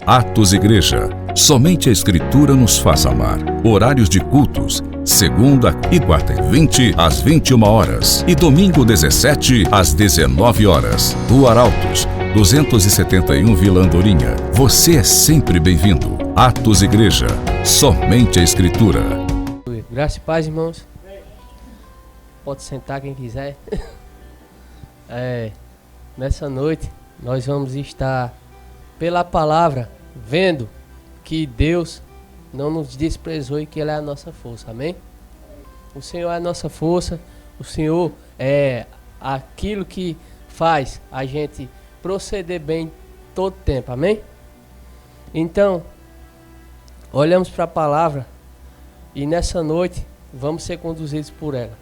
Atos Igreja. Somente a Escritura nos faz amar. Horários de cultos: segunda e quarta e 20 às 21 horas e domingo 17 às 19 horas. Rua Arautos, 271 Vila Andorinha. Você é sempre bem-vindo. Atos Igreja. Somente a Escritura. Graça e paz, irmãos. Pode sentar quem quiser. Nessa noite nós vamos estar pela palavra vendo que Deus não nos desprezou e que Ele é a nossa força, amém? O Senhor é a nossa força, o Senhor é aquilo que faz a gente proceder bem todo tempo, amém? Então, olhamos para a palavra e nessa noite vamos ser conduzidos por ela.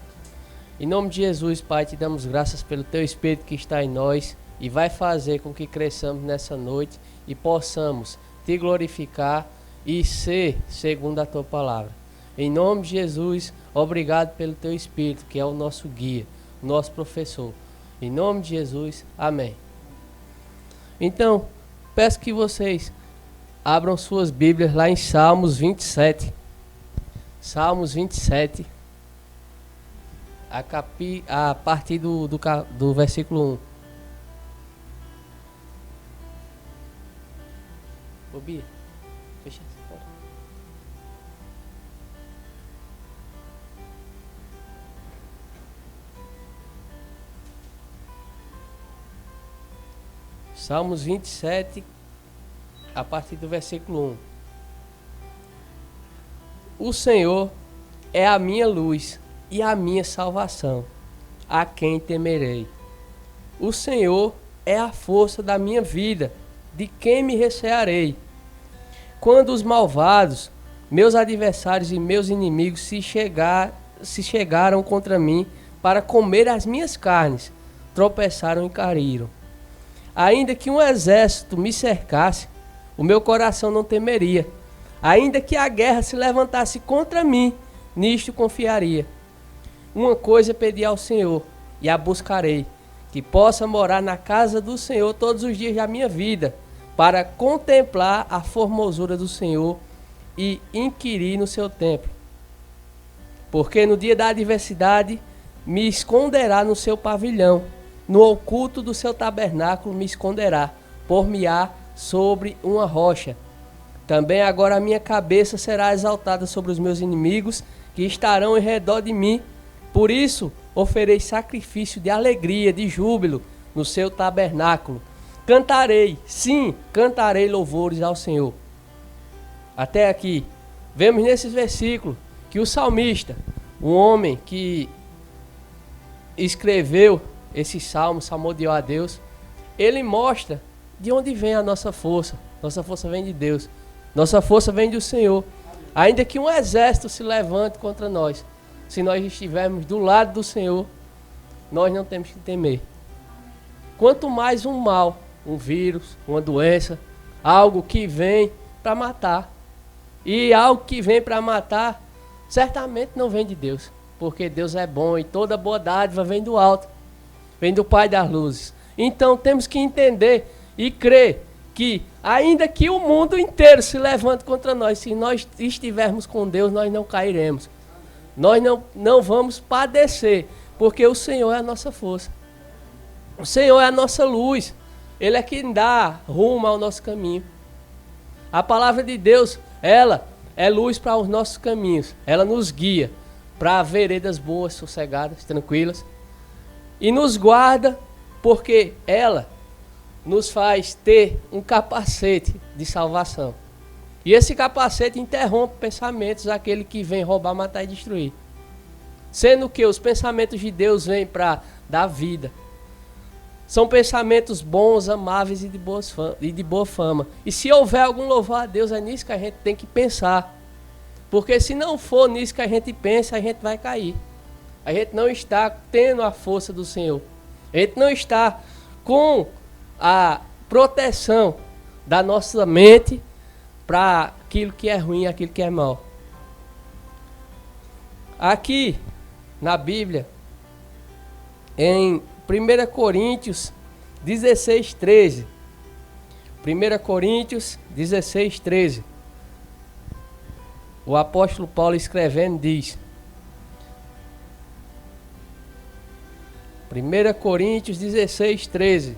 Em nome de Jesus, Pai, te damos graças pelo Teu Espírito que está em nós e vai fazer com que cresçamos nessa noite e possamos Te glorificar e ser segundo a Tua palavra. Em nome de Jesus, obrigado pelo Teu Espírito, que é o nosso guia, o nosso professor. Em nome de Jesus, amém. Então, peço que vocês abram suas Bíblias lá em Salmos 27. Salmos 27. A partir do versículo 1. Ô Bia, fecha essa porta. Salmos 27, a partir do versículo 1. O Senhor é a minha luz e a minha salvação, a quem temerei? O Senhor é a força da minha vida, de quem me recearei? Quando os malvados, meus adversários e meus inimigos se chegaram contra mim para comer as minhas carnes, tropeçaram e caíram. Ainda que um exército me cercasse, o meu coração não temeria. Ainda que a guerra se levantasse contra mim, nisto confiaria. Uma coisa pedi ao Senhor, e a buscarei, que possa morar na casa do Senhor todos os dias da minha vida, para contemplar a formosura do Senhor e inquirir no seu templo. Porque no dia da adversidade me esconderá no seu pavilhão, no oculto do seu tabernáculo me esconderá, por-me-á sobre uma rocha. Também agora a minha cabeça será exaltada sobre os meus inimigos, que estarão em redor de mim. Por isso, oferei sacrifício de alegria, de júbilo, no seu tabernáculo. Cantarei, sim, cantarei louvores ao Senhor. Até aqui, vemos nesses versículos que o salmista, um homem que escreveu esse salmo, salmodiou a Deus, ele mostra de onde vem a nossa força. Nossa força vem de Deus. Nossa força vem do Senhor. Ainda que um exército se levante contra nós, se nós estivermos do lado do Senhor, nós não temos que temer. Quanto mais um mal, um vírus, uma doença, algo que vem para matar. E algo que vem para matar, certamente não vem de Deus. Porque Deus é bom e toda boa dádiva vem do alto. Vem do Pai das luzes. Então temos que entender e crer que ainda que o mundo inteiro se levante contra nós, se nós estivermos com Deus, nós não cairemos. Nós não vamos padecer, porque o Senhor é a nossa força. O Senhor é a nossa luz. Ele é quem dá rumo ao nosso caminho. A palavra de Deus, ela é luz para os nossos caminhos. Ela nos guia para veredas boas, sossegadas, tranquilas. E nos guarda porque ela nos faz ter um capacete de salvação. E esse capacete interrompe pensamentos daquele que vem roubar, matar e destruir. Sendo que os pensamentos de Deus vêm para dar vida. São pensamentos bons, amáveis e de boa fama. E se houver algum louvor a Deus, é nisso que a gente tem que pensar. Porque se não for nisso que a gente pensa, a gente vai cair. A gente não está tendo a força do Senhor. A gente não está com a proteção da nossa mente para aquilo que é ruim, aquilo que é mal. Aqui na Bíblia, em 1 Coríntios 16:13, 1 Coríntios 16, 13. O apóstolo Paulo escrevendo diz: 1 Coríntios 16, 13.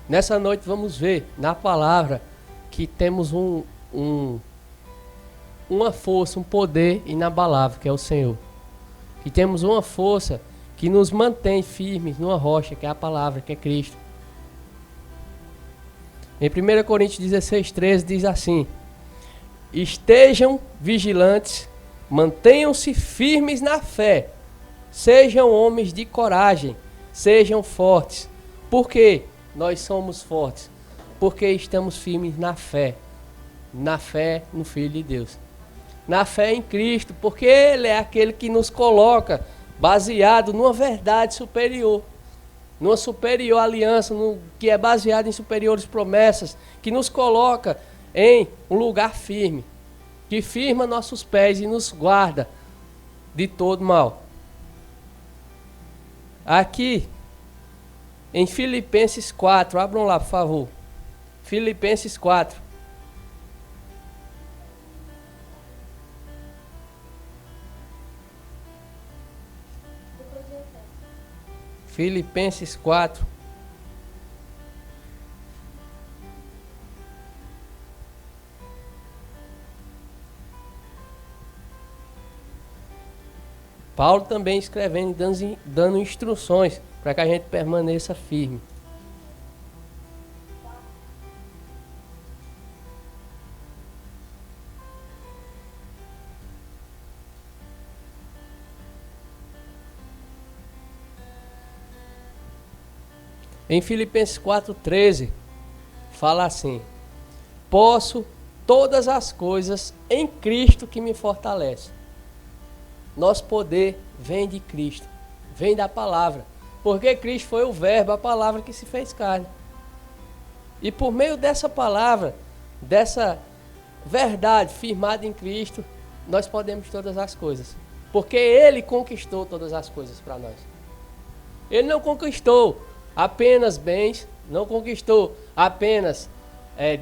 Nessa noite vamos ver na palavra que temos uma força, um poder inabalável, que é o Senhor. Que temos uma força que nos mantém firmes numa rocha, que é a palavra, que é Cristo. Em 1 Coríntios 16, 13 diz assim: estejam vigilantes, mantenham-se firmes na fé, sejam homens de coragem, sejam fortes. Por quê? Nós somos fortes porque estamos firmes na fé no Filho de Deus, na fé em Cristo, porque Ele é aquele que nos coloca baseado numa verdade superior, numa superior aliança, que é baseada em superiores promessas, que nos coloca em um lugar firme, que firma nossos pés e nos guarda de todo mal. Aqui em Filipenses 4, abram lá, por favor. Filipenses 4. Filipenses 4. Paulo também escrevendo e dando instruções para que a gente permaneça firme. Em Filipenses 4,13, fala assim: posso todas as coisas em Cristo que me fortalece. Nosso poder vem de Cristo, vem da palavra. Porque Cristo foi o verbo, a palavra que se fez carne. E por meio dessa palavra, dessa verdade firmada em Cristo, nós podemos todas as coisas. Porque Ele conquistou todas as coisas para nós. Ele não conquistou apenas bens, não conquistou apenas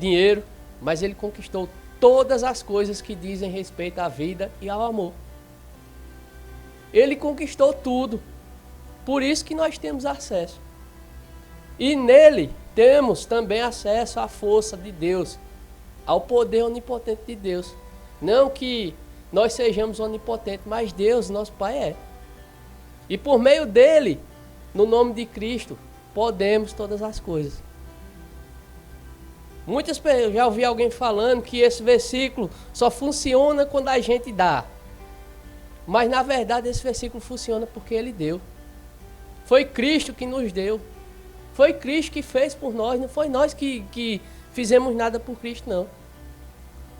dinheiro, mas Ele conquistou todas as coisas que dizem respeito à vida e ao amor. Ele conquistou tudo. Por isso que nós temos acesso. E nele temos também acesso à força de Deus, ao poder onipotente de Deus. Não que nós sejamos onipotentes, mas Deus, nosso Pai, é. E por meio dele, no nome de Cristo, podemos todas as coisas. Muitas pessoas, eu já ouvi alguém falando que esse versículo só funciona quando a gente dá. Mas na verdade esse versículo funciona porque ele deu. Foi Cristo que nos deu. Foi Cristo que fez por nós. Não foi nós que fizemos nada por Cristo, não.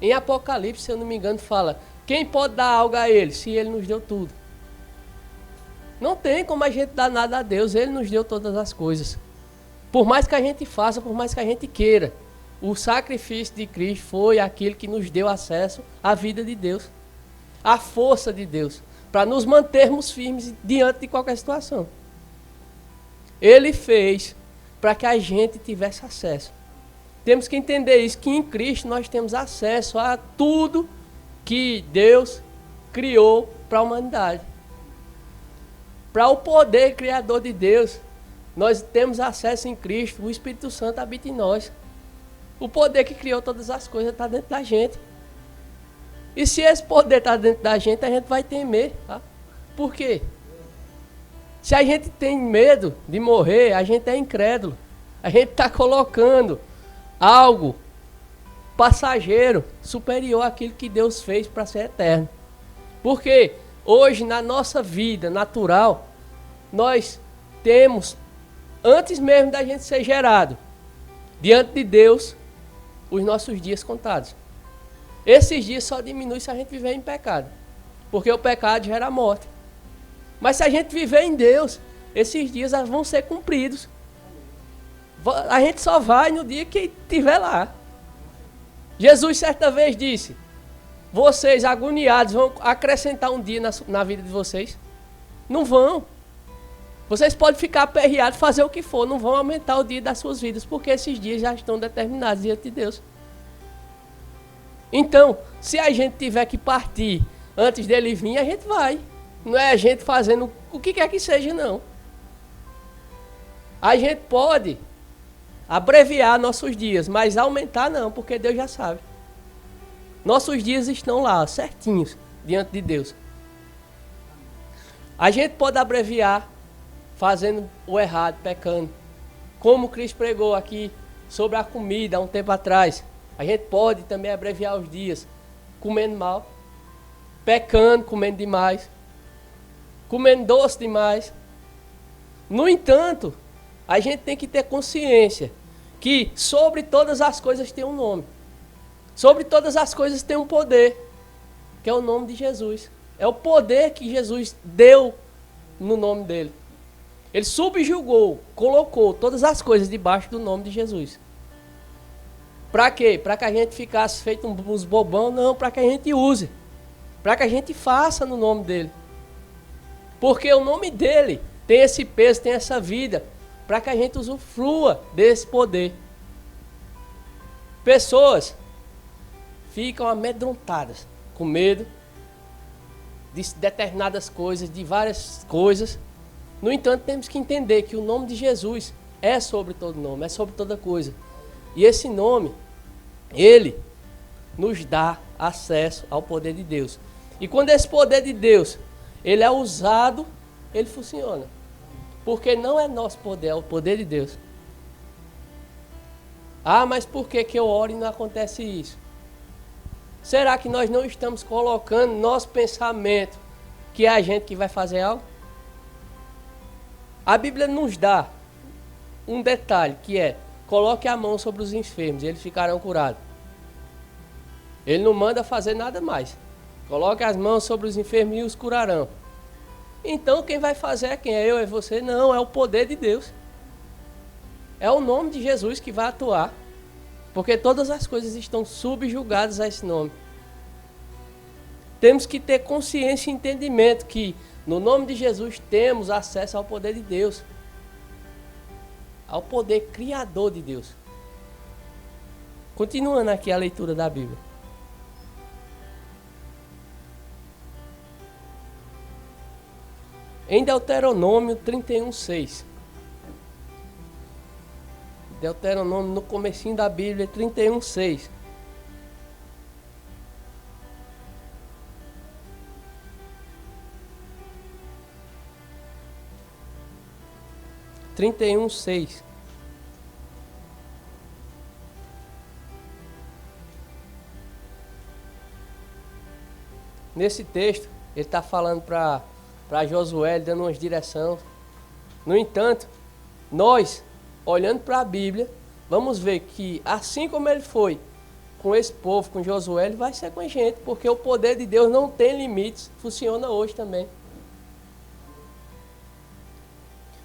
Em Apocalipse, se eu não me engano, fala: quem pode dar algo a Ele, se Ele nos deu tudo? Não tem como a gente dar nada a Deus. Ele nos deu todas as coisas. Por mais que a gente faça, por mais que a gente queira, o sacrifício de Cristo foi aquilo que nos deu acesso à vida de Deus, à força de Deus, para nos mantermos firmes diante de qualquer situação. Ele fez para que a gente tivesse acesso. Temos que entender isso, que em Cristo nós temos acesso a tudo que Deus criou para a humanidade. Para o poder criador de Deus, nós temos acesso em Cristo. O Espírito Santo habita em nós. O poder que criou todas as coisas está dentro da gente. E se esse poder está dentro da gente, a gente vai temer. Tá? Por quê? Se a gente tem medo de morrer, a gente é incrédulo. A gente está colocando algo passageiro, superior àquilo que Deus fez para ser eterno. Porque hoje, na nossa vida natural, nós temos, antes mesmo da gente ser gerado, diante de Deus, os nossos dias contados. Esses dias só diminuem se a gente viver em pecado. Porque o pecado gera morte. Mas se a gente viver em Deus, esses dias vão ser cumpridos. A gente só vai no dia que estiver lá. Jesus certa vez disse: vocês agoniados vão acrescentar um dia na vida de vocês. Não vão. Vocês podem ficar aperreados, fazer o que for, não vão aumentar o dia das suas vidas, porque esses dias já estão determinados diante de Deus. Então, se a gente tiver que partir antes dele vir, a gente vai. Não é a gente fazendo o que quer que seja, não. A gente pode abreviar nossos dias, mas aumentar não, porque Deus já sabe. Nossos dias estão lá, certinhos, diante de Deus. A gente pode abreviar fazendo o errado, pecando. Como Cristo pregou aqui sobre a comida há um tempo atrás. A gente pode também abreviar os dias comendo mal, pecando, comendo demais, comendo doce demais. No entanto, a gente tem que ter consciência que sobre todas as coisas tem um nome. Sobre todas as coisas tem um poder, que é o nome de Jesus. É o poder que Jesus deu no nome dele. Ele subjugou, colocou todas as coisas debaixo do nome de Jesus. Para quê? Para que a gente ficasse feito uns bobão? Não, para que a gente use. Para que a gente faça no nome dele. Porque o nome dele tem esse peso, tem essa vida, para que a gente usufrua desse poder. Pessoas ficam amedrontadas, com medo de determinadas coisas, de várias coisas. No entanto, temos que entender que o nome de Jesus é sobre todo nome, é sobre toda coisa. E esse nome, ele nos dá acesso ao poder de Deus. E quando esse poder de Deus, ele é usado, ele funciona. Porque não é nosso poder, é o poder de Deus. Ah, mas por que eu oro e não acontece isso? Será que nós não estamos colocando nosso pensamento que é a gente que vai fazer algo? A Bíblia nos dá um detalhe que é: coloque a mão sobre os enfermos e eles ficarão curados. Ele não manda fazer nada mais. Coloque as mãos sobre os enfermos e os curarão. Então quem vai fazer é quem? É eu, é você? Não, é o poder de Deus. É o nome de Jesus que vai atuar. Porque todas as coisas estão subjugadas a esse nome. Temos que ter consciência e entendimento que no nome de Jesus temos acesso ao poder de Deus. Ao poder criador de Deus. Continuando aqui a leitura da Bíblia. Em Deuteronômio 31:6. Deuteronômio no comecinho da Bíblia, 31:6. Nesse texto, ele está falando para Josué, dando umas direções. No entanto, nós, olhando para a Bíblia, vamos ver que assim como ele foi com esse povo, com Josué, ele vai ser com a gente, porque o poder de Deus não tem limites, funciona hoje também.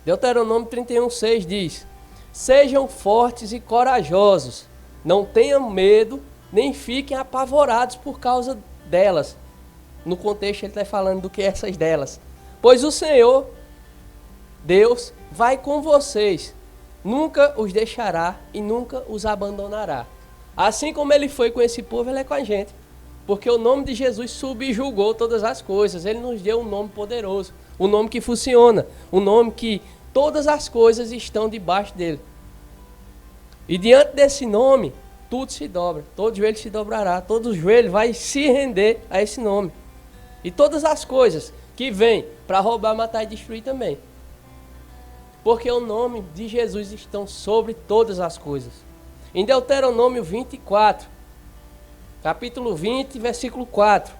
Deuteronômio 31:6 diz: sejam fortes e corajosos, não tenham medo, nem fiquem apavorados por causa delas. No contexto ele está falando do que é essas delas. Pois o Senhor, Deus, vai com vocês, nunca os deixará e nunca os abandonará. Assim como ele foi com esse povo, ele é com a gente. Porque o nome de Jesus subjugou todas as coisas. Ele nos deu um nome poderoso, um nome que funciona, um nome que todas as coisas estão debaixo dele. E diante desse nome, tudo se dobra, todo joelho se dobrará, todo joelho vai se render a esse nome. E todas as coisas que vêm para roubar, matar e destruir também. Porque o nome de Jesus está sobre todas as coisas. Em Deuteronômio 24, capítulo 20, versículo 4.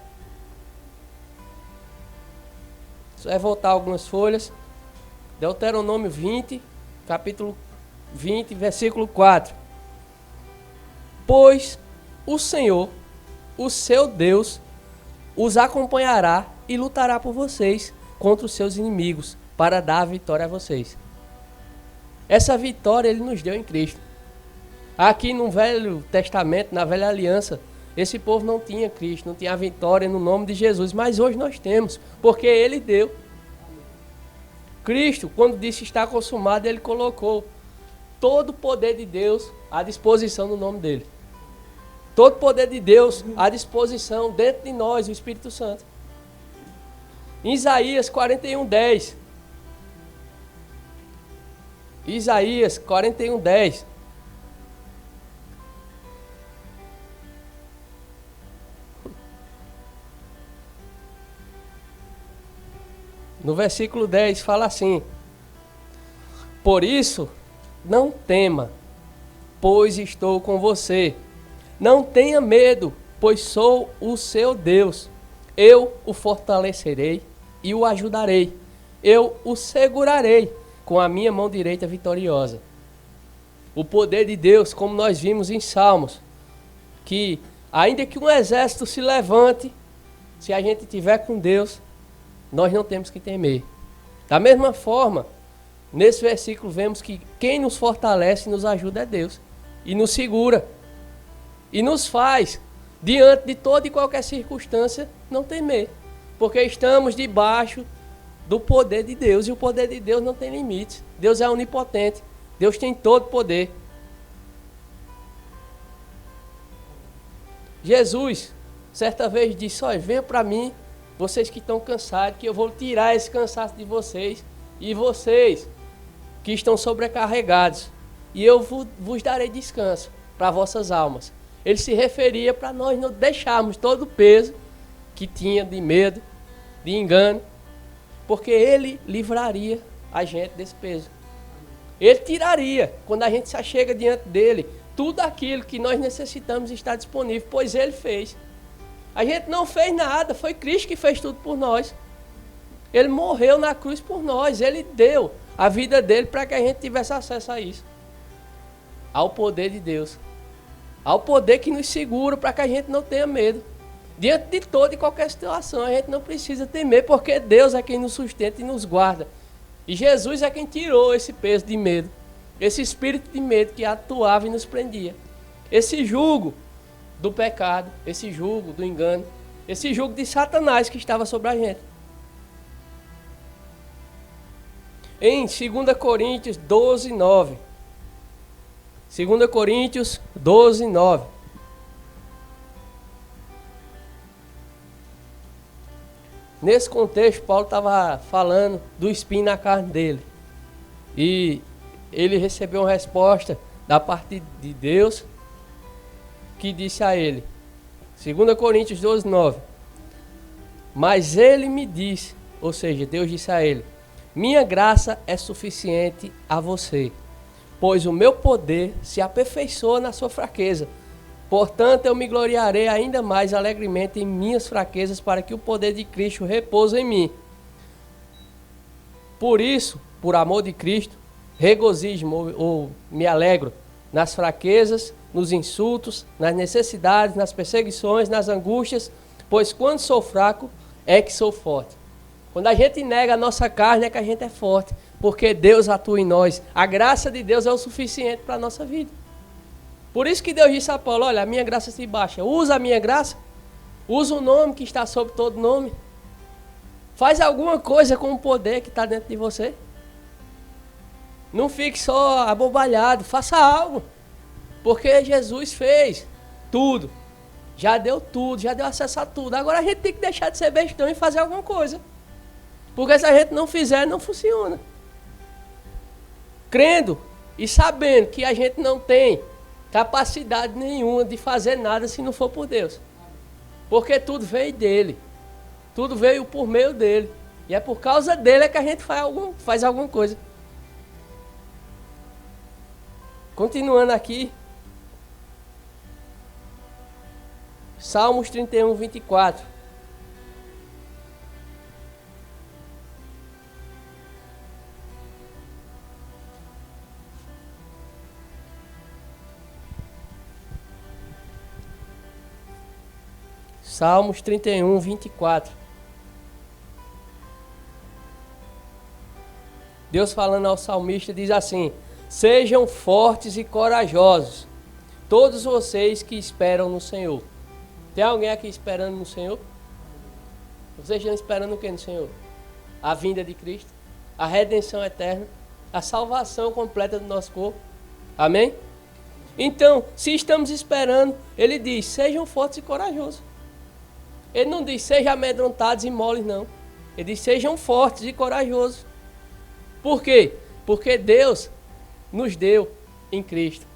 Só é voltar algumas folhas. Deuteronômio 20, capítulo 20, versículo 4. Pois o Senhor, o seu Deus, os acompanhará e lutará por vocês contra os seus inimigos, para dar a vitória a vocês. Essa vitória ele nos deu em Cristo. Aqui no Velho Testamento, na Velha Aliança, esse povo não tinha Cristo, não tinha a vitória no nome de Jesus, mas hoje nós temos, porque ele deu. Cristo, quando disse está consumado, ele colocou todo o poder de Deus à disposição no nome dele. Todo o poder de Deus à disposição dentro de nós, o Espírito Santo. Em Isaías 41:10. Isaías 41:10. No versículo 10 fala assim: por isso, não tema, pois estou com você. Não tenha medo, pois sou o seu Deus. Eu o fortalecerei e o ajudarei. Eu o segurarei com a minha mão direita vitoriosa. O poder de Deus, como nós vimos em Salmos, que ainda que um exército se levante, se a gente estiver com Deus, nós não temos que temer. Da mesma forma, nesse versículo vemos que quem nos fortalece e nos ajuda é Deus. E nos segura. E nos faz, diante de toda e qualquer circunstância, não temer. Porque estamos debaixo do poder de Deus. E o poder de Deus não tem limites. Deus é onipotente. Deus tem todo poder. Jesus, certa vez, disse: olha, venha para mim, vocês que estão cansados, que eu vou tirar esse cansaço de vocês, e vocês que estão sobrecarregados, e eu vos darei descanso para vossas almas. Ele se referia para nós não deixarmos todo o peso que tinha de medo, de engano, porque ele livraria a gente desse peso. Ele tiraria, quando a gente se achega diante dele, tudo aquilo que nós necessitamos está disponível, pois ele fez. A gente não fez nada, foi Cristo que fez tudo por nós. Ele morreu na cruz por nós, ele deu a vida dele para que a gente tivesse acesso a isso. Ao poder de Deus. Ao poder que nos segura para que a gente não tenha medo. Diante de toda e qualquer situação, a gente não precisa temer, porque Deus é quem nos sustenta e nos guarda. E Jesus é quem tirou esse peso de medo, esse espírito de medo que atuava e nos prendia. Esse jugo do pecado, esse jugo do engano, esse jugo de Satanás que estava sobre a gente. Em 2 Coríntios 12:9. 2 Coríntios 12:9. Nesse contexto, Paulo estava falando do espinho na carne dele. E ele recebeu uma resposta da parte de Deus, que disse a ele, 2 Coríntios 12:9. Mas ele me disse, ou seja, Deus disse a ele: minha graça é suficiente a você, pois o meu poder se aperfeiçoa na sua fraqueza. Portanto, eu me gloriarei ainda mais alegremente em minhas fraquezas, para que o poder de Cristo repouse em mim. Por isso, por amor de Cristo, regozijo-me ou me alegro nas fraquezas, nos insultos, nas necessidades, nas perseguições, nas angústias, pois quando sou fraco é que sou forte. Quando a gente nega a nossa carne é que a gente é forte, porque Deus atua em nós. A graça de Deus é o suficiente para a nossa vida. Por isso que Deus disse a Paulo: olha, a minha graça se baixa. Usa a minha graça. Usa o nome que está sobre todo nome. Faz alguma coisa com o poder que está dentro de você. Não fique só abobalhado. Faça algo. Porque Jesus fez tudo. Já deu tudo. Já deu acesso a tudo. Agora a gente tem que deixar de ser bestão e fazer alguma coisa. Porque se a gente não fizer, não funciona. Crendo e sabendo que a gente não tem capacidade nenhuma de fazer nada se não for por Deus. Porque tudo veio dele. Tudo veio por meio dele. E é por causa dele que a gente faz alguma coisa. Continuando aqui. Salmos 31:24. Salmos 31:24. Deus falando ao salmista diz assim: sejam fortes e corajosos, todos vocês que esperam no Senhor. Tem alguém aqui esperando no Senhor? Vocês estão esperando o que no Senhor? A vinda de Cristo? a redenção eterna, a salvação completa do nosso corpo. Amém? Então, se estamos esperando, ele diz, sejam fortes e corajosos. Ele não diz, sejam amedrontados e moles, não. Ele diz, sejam fortes e corajosos. Por quê? Porque Deus nos deu em Cristo.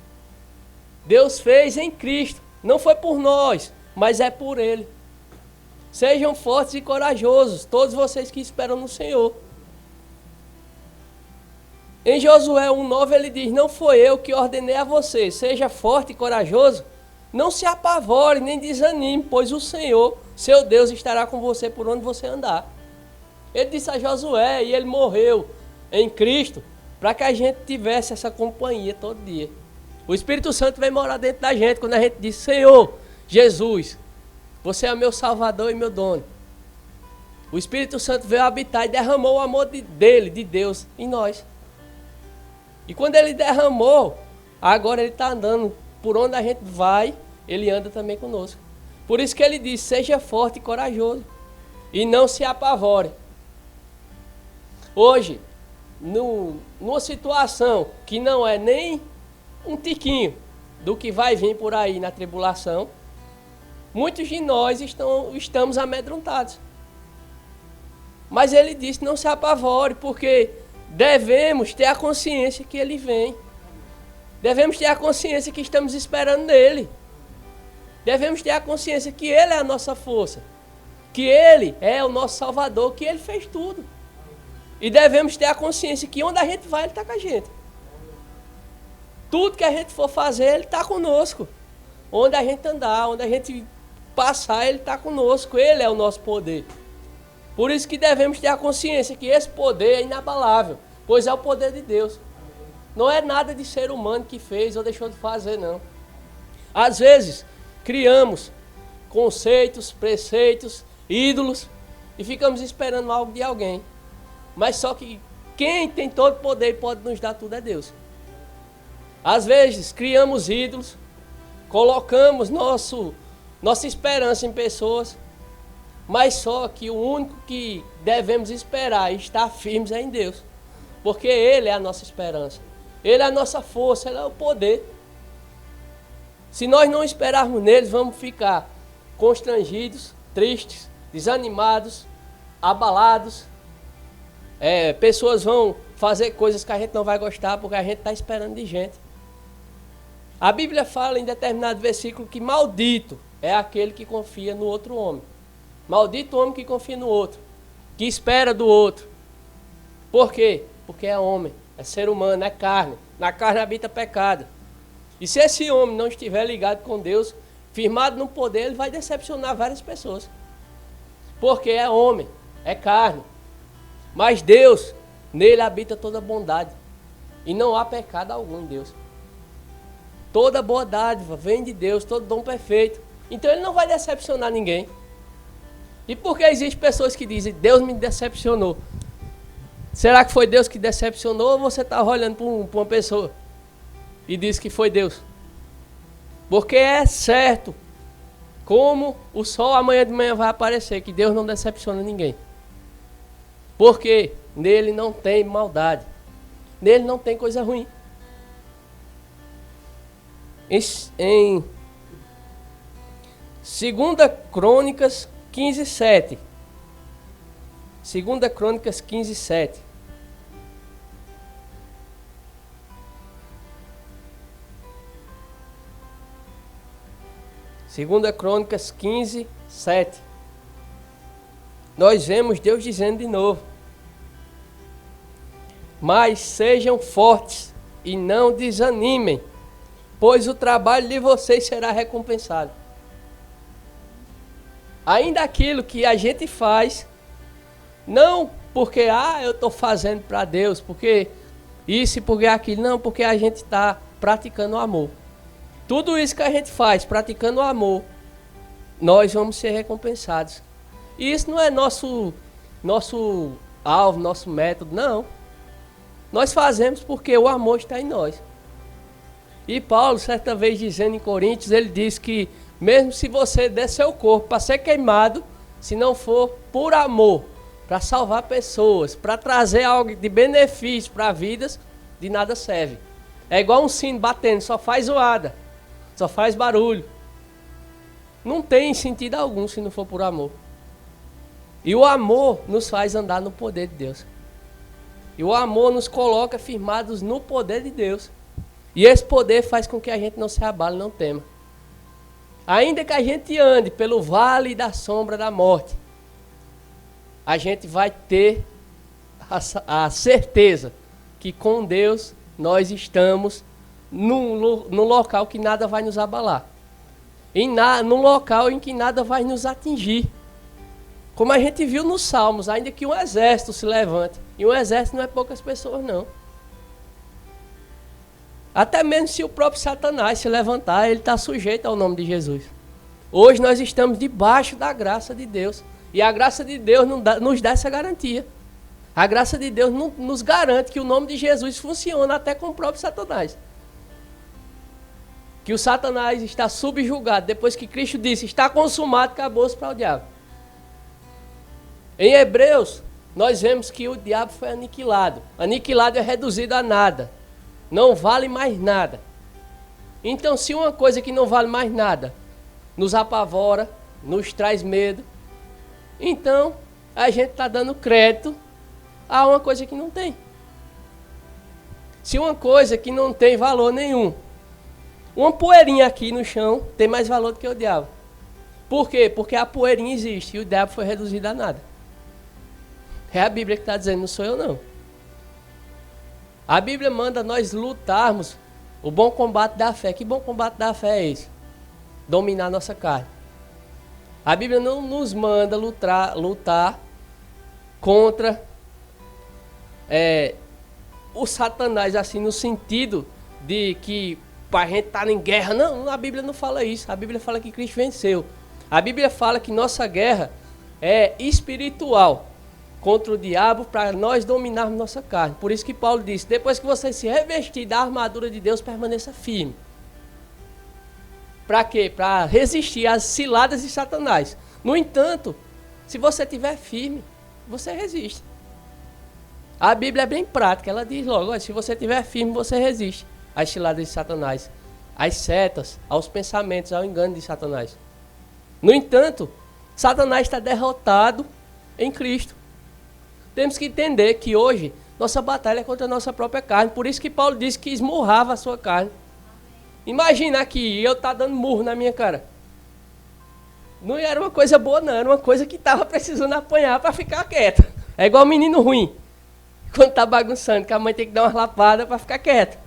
Deus fez em Cristo. Não foi por nós, mas é por Ele. Sejam fortes e corajosos, todos vocês que esperam no Senhor. Em Josué 1,9 ele diz, não foi eu que ordenei a você, seja forte e corajoso. Não se apavore, nem desanime, pois o Senhor, seu Deus, estará com você por onde você andar. Ele disse a Josué e ele morreu em Cristo para que a gente tivesse essa companhia todo dia. O Espírito Santo vem morar dentro da gente quando a gente diz, Senhor, Jesus, você é meu Salvador e meu dono. O Espírito Santo veio habitar e derramou o amor dele, de Deus, em nós. E quando ele derramou, agora ele está andando por onde a gente vai, ele anda também conosco. Por isso que ele diz, seja forte e corajoso e não se apavore. Hoje, numa situação que não é nem um tiquinho do que vai vir por aí na tribulação, muitos de nós estamos amedrontados. Mas ele disse, não se apavore, porque devemos ter a consciência que ele vem. Devemos ter a consciência que estamos esperando nele. Devemos ter a consciência que ele é a nossa força. Que ele é o nosso Salvador, que ele fez tudo. E devemos ter a consciência que onde a gente vai, ele está com a gente. Tudo que a gente for fazer, ele está conosco. Onde a gente andar, onde a gente passar, ele está conosco. Ele é o nosso poder. Por isso que devemos ter a consciência que esse poder é inabalável, pois é o poder de Deus. Não é nada de ser humano que fez ou deixou de fazer, não. Às vezes, criamos conceitos, preceitos, ídolos e ficamos esperando algo de alguém. Mas só que quem tem todo poder e pode nos dar tudo é Deus. Às vezes, criamos ídolos, colocamos nossa esperança em pessoas, mas só que o único que devemos esperar e estar firmes é em Deus. Porque Ele é a nossa esperança. Ele é a nossa força, Ele é o poder. Se nós não esperarmos neles, vamos ficar constrangidos, tristes, desanimados, abalados. Pessoas vão fazer coisas que a gente não vai gostar porque a gente está esperando de gente. A Bíblia fala em determinado versículo que maldito é aquele que confia no outro homem. Maldito o homem que confia no outro, que espera do outro. Por quê? Porque é homem, é ser humano, é carne. Na carne habita pecado. E se esse homem não estiver ligado com Deus, firmado no poder, ele vai decepcionar várias pessoas. Porque é homem, é carne. Mas Deus, nele habita toda bondade. E não há pecado algum em Deus. Toda boa dádiva vem de Deus, todo dom perfeito. Então ele não vai decepcionar ninguém. E por que existem pessoas que dizem, Deus me decepcionou? Será que foi Deus que decepcionou ou você está olhando para uma pessoa e diz que foi Deus? Porque é certo, como o sol amanhã de manhã vai aparecer, que Deus não decepciona ninguém. Porque nele não tem maldade, nele não tem coisa ruim. Em 2 Crônicas 15:7. 2 Crônicas 15:7. Segunda Crônicas 15:7. Nós vemos Deus dizendo de novo: mas sejam fortes e não desanimem, pois o trabalho de vocês será recompensado. Ainda aquilo que a gente faz, não porque eu estou fazendo para Deus, porque isso e porque aquilo, não, porque a gente está praticando o amor. Tudo isso que a gente faz, praticando o amor, nós vamos ser recompensados. E isso não é nosso alvo, nosso método, não. Nós fazemos porque o amor está em nós. E Paulo, certa vez dizendo em Coríntios, ele diz que mesmo se você der seu corpo para ser queimado, se não for por amor, para salvar pessoas, para trazer algo de benefício para vidas, de nada serve. É igual um sino batendo, só faz zoada, só faz barulho. Não tem sentido algum se não for por amor. E o amor nos faz andar no poder de Deus. E o amor nos coloca firmados no poder de Deus. E esse poder faz com que a gente não se abale, não tema. Ainda que a gente ande pelo vale da sombra da morte, a gente vai ter a certeza que com Deus nós estamos num local que nada vai nos abalar. Num local em que nada vai nos atingir. Como a gente viu nos Salmos, ainda que um exército se levante. E um exército não é poucas pessoas, não. Até mesmo se o próprio Satanás se levantar, ele está sujeito ao nome de Jesus. Hoje nós estamos debaixo da graça de Deus. E a graça de Deus nos dá essa garantia. A graça de Deus nos garante que o nome de Jesus funciona até com o próprio Satanás. Que o Satanás está subjugado depois que Cristo disse, está consumado, acabou-se para o diabo. Em Hebreus, nós vemos que o diabo foi aniquilado. Aniquilado é reduzido a nada. Não vale mais nada. Então, se uma coisa que não vale mais nada nos apavora, nos traz medo, então a gente está dando crédito a uma coisa que não tem. Se uma coisa que não tem valor nenhum, uma poeirinha aqui no chão tem mais valor do que o diabo. Por quê? Porque a poeirinha existe e o diabo foi reduzido a nada. É a Bíblia que está dizendo, não sou eu não. A Bíblia manda nós lutarmos o bom combate da fé. Que bom combate da fé é esse? Dominar a nossa carne. A Bíblia não nos manda lutar contra o Satanás, assim, no sentido de que a gente estar em guerra. Não, a Bíblia não fala isso. A Bíblia fala que Cristo venceu. A Bíblia fala que nossa guerra é espiritual contra o diabo para nós dominarmos nossa carne. Por isso que Paulo disse, depois que você se revestir da armadura de Deus, permaneça firme. Para quê? Para resistir às ciladas de Satanás. No entanto, se você estiver firme, você resiste. A Bíblia é bem prática, ela diz logo, se você estiver firme, você resiste às ciladas de Satanás, às setas, aos pensamentos, ao engano de Satanás. No entanto, Satanás está derrotado em Cristo. Temos que entender que hoje nossa batalha é contra a nossa própria carne. Por isso que Paulo disse que esmurrava a sua carne. Imagina aqui, eu tá dando murro na minha cara. Não era uma coisa boa não, era uma coisa que estava precisando apanhar para ficar quieto. É igual menino ruim, quando tá bagunçando, que a mãe tem que dar umas lapadas para ficar quieto.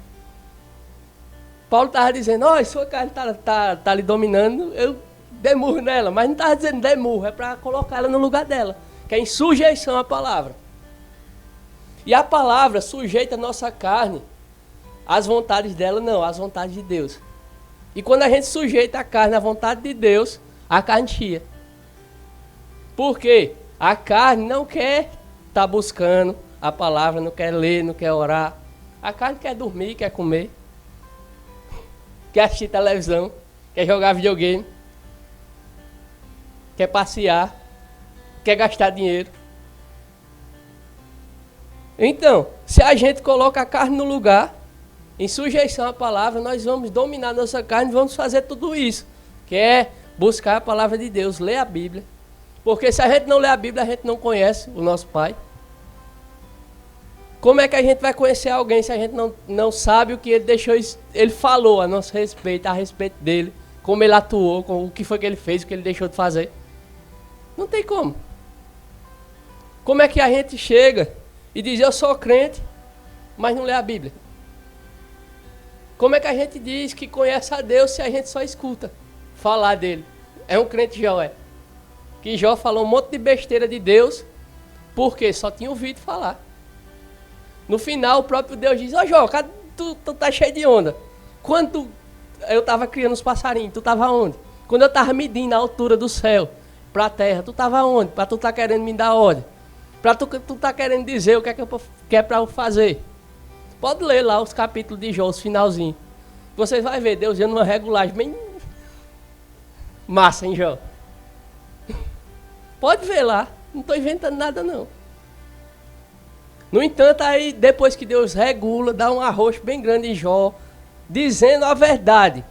Paulo estava dizendo, sua carne tá lhe dominando, eu dei murro nela. Mas não estava dizendo dei murro, é para colocar ela no lugar dela. Que é em sujeição à palavra. E a palavra sujeita a nossa carne às vontades dela, não, às vontades de Deus. E quando a gente sujeita a carne à vontade de Deus, a carne chia. Por quê? A carne não quer estar buscando a palavra, não quer ler, não quer orar. A carne quer dormir, quer comer, quer assistir televisão, quer jogar videogame, quer passear, quer gastar dinheiro. Então, se a gente coloca a carne no lugar, em sujeição à palavra, nós vamos dominar nossa carne e vamos fazer tudo isso, que é buscar a palavra de Deus, ler a Bíblia. Porque se a gente não lê a Bíblia, a gente não conhece o nosso Pai. Como é que a gente vai conhecer alguém se a gente não sabe o que ele deixou, ele falou a nosso respeito, a respeito dele, como ele atuou, o que foi que ele fez, o que ele deixou de fazer? Não tem como. Como é que a gente chega e diz, eu sou crente, mas não lê a Bíblia? Como é que a gente diz que conhece a Deus se a gente só escuta falar dele? É um crente Jó, é. Que Jó falou um monte de besteira de Deus, porque só tinha ouvido falar. No final, o próprio Deus diz, Jó, tu tá cheio de onda. Quando eu tava criando os passarinhos, tu tava onde? Quando eu tava medindo a altura do céu para a terra, tu tava onde? Para tu tá querendo me dar ordem? Para tu tá querendo dizer o que é que eu quero para eu fazer? Pode ler lá os capítulos de Jó, os finalzinhos. Vocês vão ver Deus dando uma regulagem bem massa em Jó. Pode ver lá. Não estou inventando nada, não. No entanto, aí depois que Deus regula, dá um arroxo bem grande em Jó, dizendo a verdade,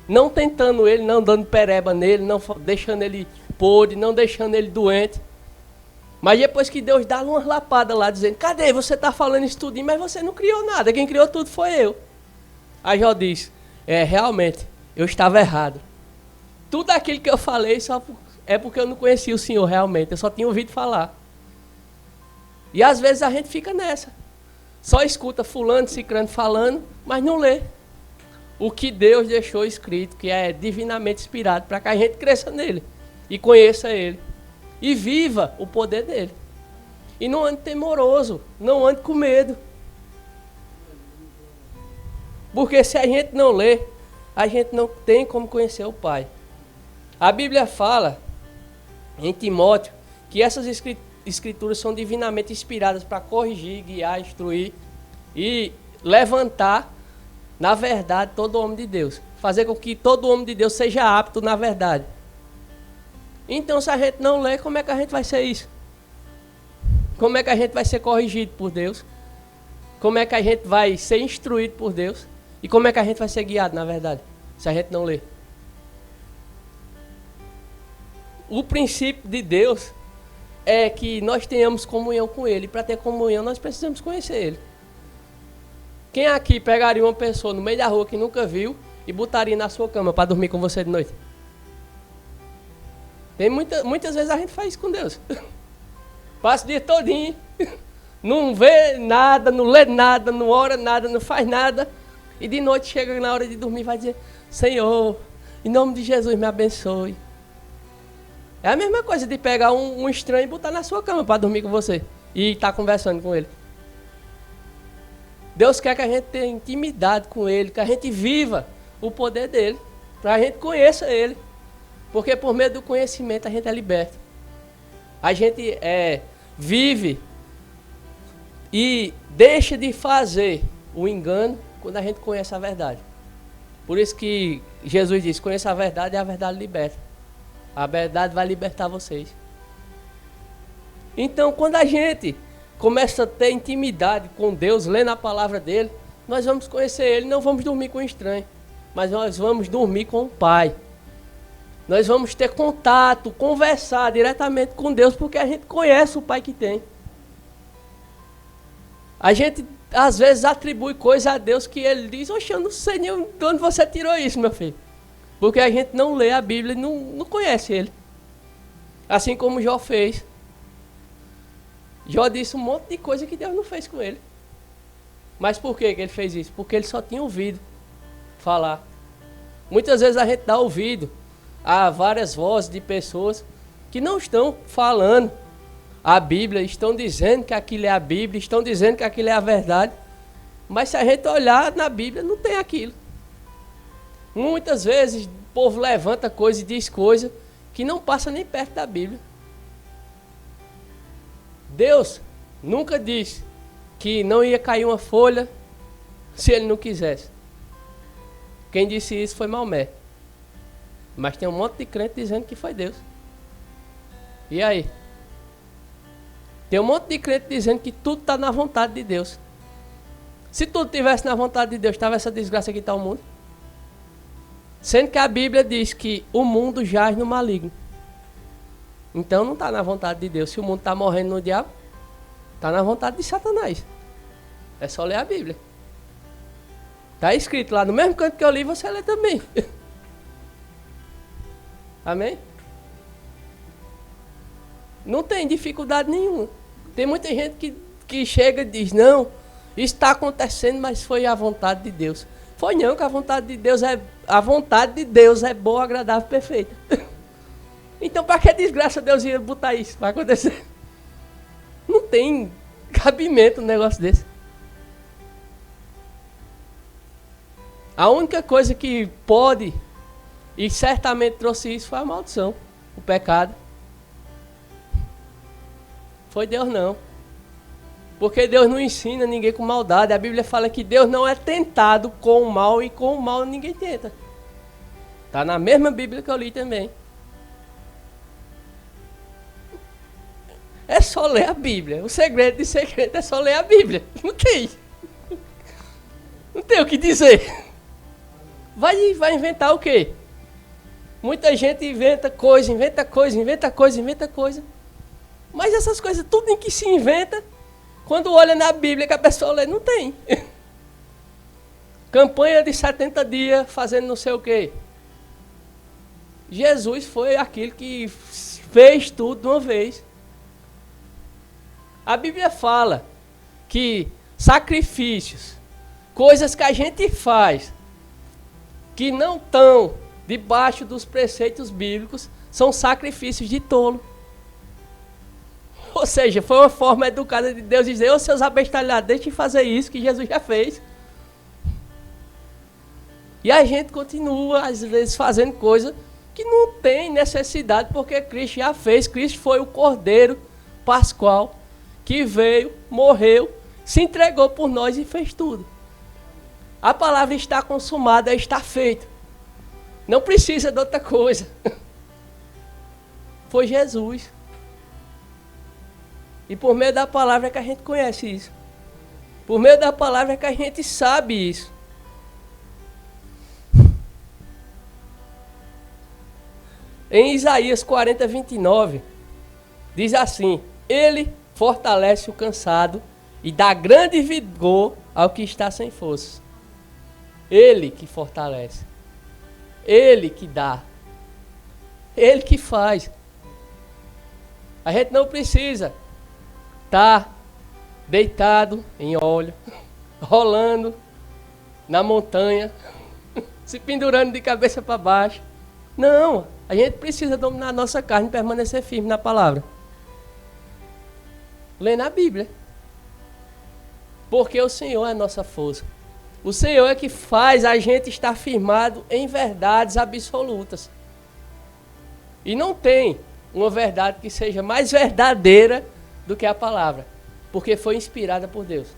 não tentando ele, não dando pereba nele, não deixando ele podre, não deixando ele doente. Mas depois que Deus dá umas lapadas lá, dizendo, cadê? Você está falando isso tudo, mas você não criou nada, quem criou tudo foi eu. Aí Jó diz, realmente, eu estava errado. Tudo aquilo que eu falei só é porque eu não conhecia o Senhor realmente, eu só tinha ouvido falar. E às vezes a gente fica nessa. Só escuta fulano, cicrano falando, mas não lê o que Deus deixou escrito, que é divinamente inspirado, para que a gente cresça nele e conheça ele. E viva o poder dele. E não ande temoroso, não ande com medo. Porque se a gente não lê, a gente não tem como conhecer o Pai. A Bíblia fala em Timóteo que essas escrituras são divinamente inspiradas para corrigir, guiar, instruir e levantar na verdade todo homem de Deus. Fazer com que todo homem de Deus seja apto na verdade. Então se a gente não lê, como é que a gente vai ser isso? Como é que a gente vai ser corrigido por Deus? Como é que a gente vai ser instruído por Deus? E como é que a gente vai ser guiado na verdade? Se a gente não lê. O princípio de Deus é que nós tenhamos comunhão com Ele. Para ter comunhão, nós precisamos conhecer Ele. Quem aqui pegaria uma pessoa no meio da rua que nunca viu e botaria na sua cama para dormir com você de noite? Tem muitas vezes a gente faz isso com Deus. Passa o dia todinho, não vê nada, não lê nada, não ora nada, não faz nada. E de noite chega na hora de dormir e vai dizer, Senhor, em nome de Jesus me abençoe. É a mesma coisa de pegar um estranho e botar na sua cama para dormir com você. E estar conversando com ele. Deus quer que a gente tenha intimidade com Ele, que a gente viva o poder dEle, para a gente conheça Ele. Porque por meio do conhecimento a gente é liberto. A gente vive e deixa de fazer o engano quando a gente conhece a verdade. Por isso que Jesus diz, conheça a verdade e a verdade liberta. A verdade vai libertar vocês. Então, quando a gente começa a ter intimidade com Deus, lendo a palavra dele, nós vamos conhecer ele, não vamos dormir com um estranho, mas nós vamos dormir com o Pai. Nós vamos ter contato, conversar diretamente com Deus, porque a gente conhece o Pai que tem. A gente, às vezes, atribui coisa a Deus que ele diz, oxe, eu não sei nem de onde você tirou isso, meu filho. Porque a gente não lê a Bíblia e não conhece ele. Assim como Jó fez. Jó disse um monte de coisa que Deus não fez com ele. Mas por que ele fez isso? Porque ele só tinha ouvido falar. Muitas vezes a gente dá ouvido a várias vozes de pessoas que não estão falando a Bíblia, estão dizendo que aquilo é a Bíblia, estão dizendo que aquilo é a verdade. Mas se a gente olhar na Bíblia, não tem aquilo. Muitas vezes o povo levanta coisa e diz coisa que não passa nem perto da Bíblia. Deus nunca disse que não ia cair uma folha se ele não quisesse. Quem disse isso foi Maomé. Mas tem um monte de crente dizendo que foi Deus. E aí? Tem um monte de crente dizendo que tudo está na vontade de Deus. Se tudo estivesse na vontade de Deus, estava essa desgraça que está o mundo. Sendo que a Bíblia diz que o mundo jaz no maligno. Então não está na vontade de Deus. Se o mundo está morrendo no diabo, está na vontade de Satanás. É só ler a Bíblia. Está escrito lá no mesmo canto que eu li, você lê também. Amém? Não tem dificuldade nenhuma. Tem muita gente que chega e diz, não, isso está acontecendo, mas foi a vontade de Deus. Foi não, que a vontade de Deus é boa, agradável, perfeita. Então para que desgraça Deus ia botar isso para acontecer? Não tem cabimento um negócio desse. A única coisa que pode e certamente trouxe isso foi a maldição, o pecado. Foi Deus não. Porque Deus não ensina ninguém com maldade. A Bíblia fala que Deus não é tentado com o mal e com o mal ninguém tenta. Está na mesma Bíblia que eu li também. É só ler a Bíblia. O segredo de ser crente é só ler a Bíblia. Não tem. Não tem o que dizer. Vai inventar o quê? Muita gente inventa coisa. Mas essas coisas, tudo em que se inventa, quando olha na Bíblia que a pessoa lê, não tem. Campanha de 70 dias fazendo não sei o quê. Jesus foi aquele que fez tudo de uma vez. A Bíblia fala que sacrifícios, coisas que a gente faz, que não estão debaixo dos preceitos bíblicos, são sacrifícios de tolo. Ou seja, foi uma forma educada de Deus dizer: ô seus abestalhados, deixem de fazer isso que Jesus já fez. E a gente continua, às vezes, fazendo coisa que não tem necessidade, porque Cristo já fez. Cristo foi o Cordeiro Pascual que veio, morreu, se entregou por nós e fez tudo. A palavra está consumada, está feita. Não precisa de outra coisa. Foi Jesus. E por meio da palavra é que a gente conhece isso. Por meio da palavra é que a gente sabe isso. Em Isaías 40, 29, diz assim: Ele fortalece o cansado e dá grande vigor ao que está sem forças. Ele que fortalece. Ele que dá. Ele que faz. A gente não precisa estar deitado em óleo, rolando na montanha, se pendurando de cabeça para baixo. Não, a gente precisa dominar a nossa carne e permanecer firme na palavra. Lê na Bíblia. Porque o Senhor é a nossa força. O Senhor é que faz a gente estar firmado em verdades absolutas. E não tem uma verdade que seja mais verdadeira do que a palavra. Porque foi inspirada por Deus.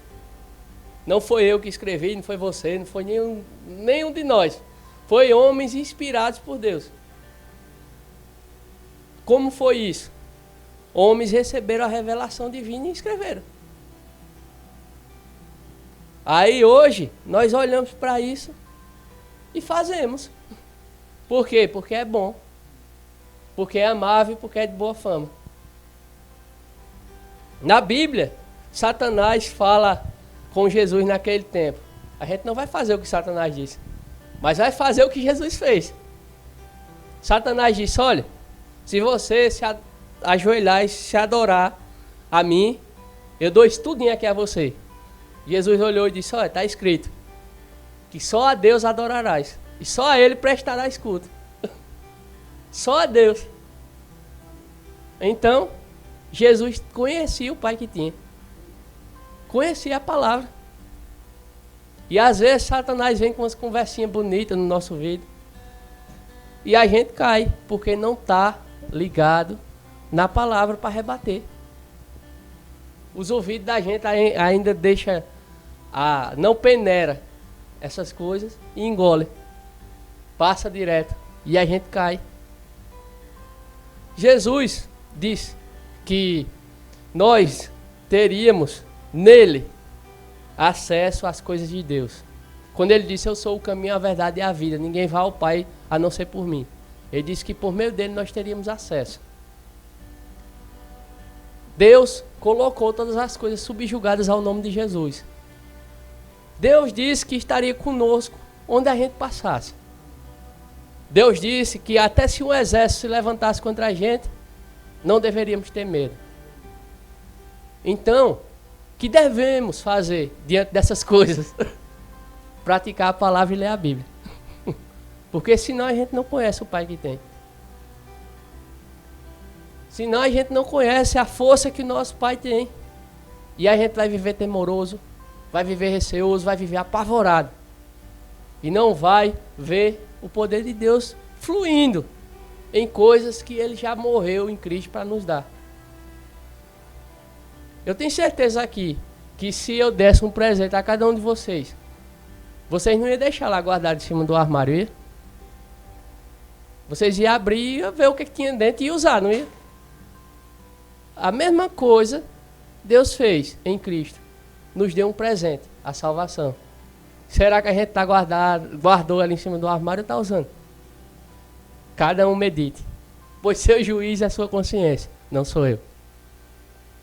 Não foi eu que escrevi, não foi você, não foi nenhum de nós. Foi homens inspirados por Deus. Como foi isso? Homens receberam a revelação divina e escreveram. Aí hoje, nós olhamos para isso e fazemos. Por quê? Porque é bom. Porque é amável, porque é de boa fama. Na Bíblia, Satanás fala com Jesus naquele tempo. A gente não vai fazer o que Satanás disse, mas vai fazer o que Jesus fez. Satanás disse: olha, se você se ajoelhar e se adorar a mim, eu dou isso tudinho aqui a você. Jesus olhou e disse: olha, está escrito que só a Deus adorarás e só a Ele prestarás culto. Só a Deus. Então, Jesus conhecia o Pai que tinha. Conhecia a palavra. E às vezes Satanás vem com umas conversinhas bonitas no nosso ouvido. E a gente cai, porque não está ligado na palavra para rebater. Os ouvidos da gente ainda deixa, não peneira essas coisas e engole. Passa direto. E a gente cai. Jesus disse que nós teríamos nele acesso às coisas de Deus. Quando ele disse: eu sou o caminho, a verdade e a vida, ninguém vai ao Pai a não ser por mim. Ele disse que por meio dele nós teríamos acesso. Deus colocou todas as coisas subjugadas ao nome de Jesus. Deus disse que estaria conosco onde a gente passasse. Deus disse que até se um exército se levantasse contra a gente, não deveríamos ter medo. Então, o que devemos fazer diante dessas coisas? Praticar a palavra e ler a Bíblia. Porque senão a gente não conhece o Pai que tem. Senão a gente não conhece a força que o nosso Pai tem. E a gente vai viver temoroso, vai viver receoso, vai viver apavorado. E não vai ver o poder de Deus fluindo em coisas que Ele já morreu em Cristo para nos dar. Eu tenho certeza aqui que se eu desse um presente a cada um de vocês, vocês não iam deixar lá guardado em cima do armário, ia? Vocês iam abrir, ia ver o que tinha dentro e ia usar, não ia? A mesma coisa Deus fez em Cristo. Nos deu um presente, a salvação. Será que a gente guardou ela em cima do armário ou está usando? Cada um medite. Pois seu juiz é a sua consciência, não sou eu.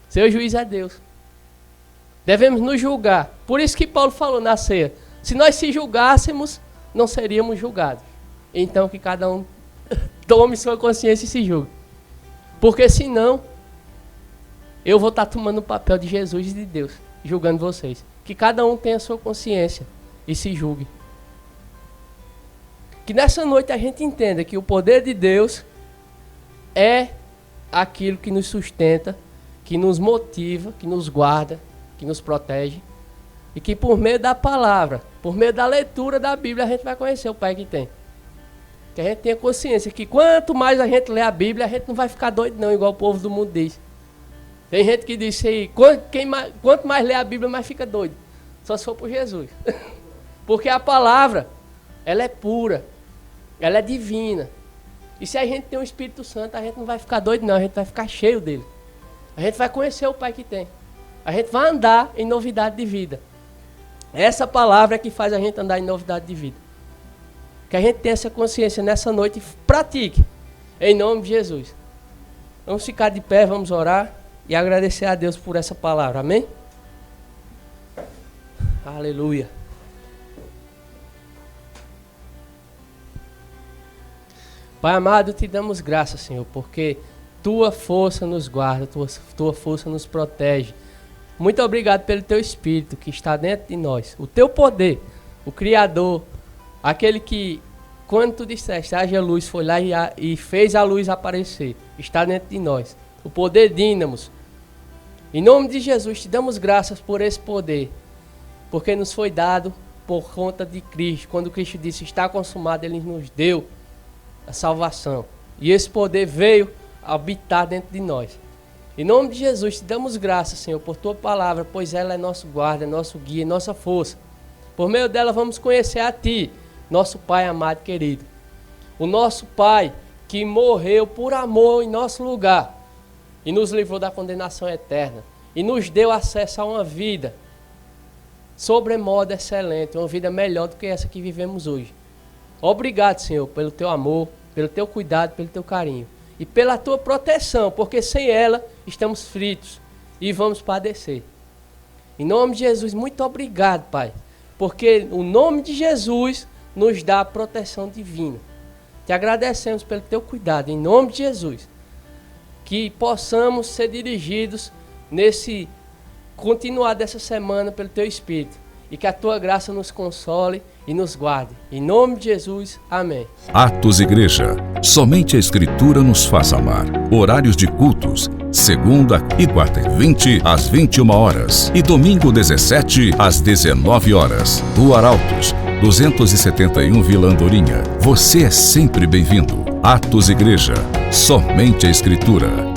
Seu juiz é Deus. Devemos nos julgar. Por isso que Paulo falou na ceia. Se nós se julgássemos, não seríamos julgados. Então que cada um tome sua consciência e se julgue. Porque senão, eu vou estar tomando o papel de Jesus e de Deus, julgando vocês. Que cada um tenha sua consciência e se julgue. Que nessa noite a gente entenda que o poder de Deus é aquilo que nos sustenta, que nos motiva, que nos guarda, que nos protege. E que por meio da palavra, por meio da leitura da Bíblia, a gente vai conhecer o Pai que tem. Que a gente tenha consciência que quanto mais a gente lê a Bíblia, a gente não vai ficar doido não, igual o povo do mundo diz. Tem gente que diz aí, quanto mais lê a Bíblia, mais fica doido. Só se for por Jesus. Porque a palavra, ela é pura, ela é divina. E se a gente tem o Espírito Santo, a gente não vai ficar doido não, a gente vai ficar cheio dele. A gente vai conhecer o Pai que tem. A gente vai andar em novidade de vida. Essa palavra é que faz a gente andar em novidade de vida. Que a gente tenha essa consciência nessa noite e pratique. Em nome de Jesus. Vamos ficar de pé, vamos orar e agradecer a Deus por essa palavra. Amém? Aleluia. Pai amado, te damos graças, Senhor, porque tua força nos guarda, tua força nos protege. Muito obrigado pelo teu Espírito que está dentro de nós. O teu poder, o Criador, aquele que, quando tu disseste, haja luz, foi lá e fez a luz aparecer. Está dentro de nós. O poder dínamos. Em nome de Jesus, te damos graças por esse poder. Porque nos foi dado por conta de Cristo. Quando Cristo disse, está consumado, Ele nos deu a salvação. E esse poder veio habitar dentro de nós. Em nome de Jesus, te damos graças, Senhor, por tua palavra, pois ela é nosso guarda, nosso guia, nossa força. Por meio dela vamos conhecer a ti, nosso Pai amado e querido. O nosso Pai que morreu por amor em nosso lugar e nos livrou da condenação eterna e nos deu acesso a uma vida sobremodo excelente, uma vida melhor do que essa que vivemos hoje. Obrigado, Senhor, pelo teu amor, pelo teu cuidado, pelo teu carinho. E pela tua proteção, porque sem ela estamos fritos e vamos padecer. Em nome de Jesus, muito obrigado, Pai. Porque o nome de Jesus nos dá a proteção divina. Te agradecemos pelo teu cuidado, em nome de Jesus. Que possamos ser dirigidos nesse continuar dessa semana pelo teu Espírito. E que a tua graça nos console e nos guarde. Em nome de Jesus, amém. Atos Igreja. Somente a Escritura nos faz amar. Horários de cultos. Segunda e quarta e 20 às 21 horas. E domingo 17 às 19 horas. Rua Arautos, 271 Vila Andorinha. Você é sempre bem-vindo. Atos Igreja. Somente a Escritura.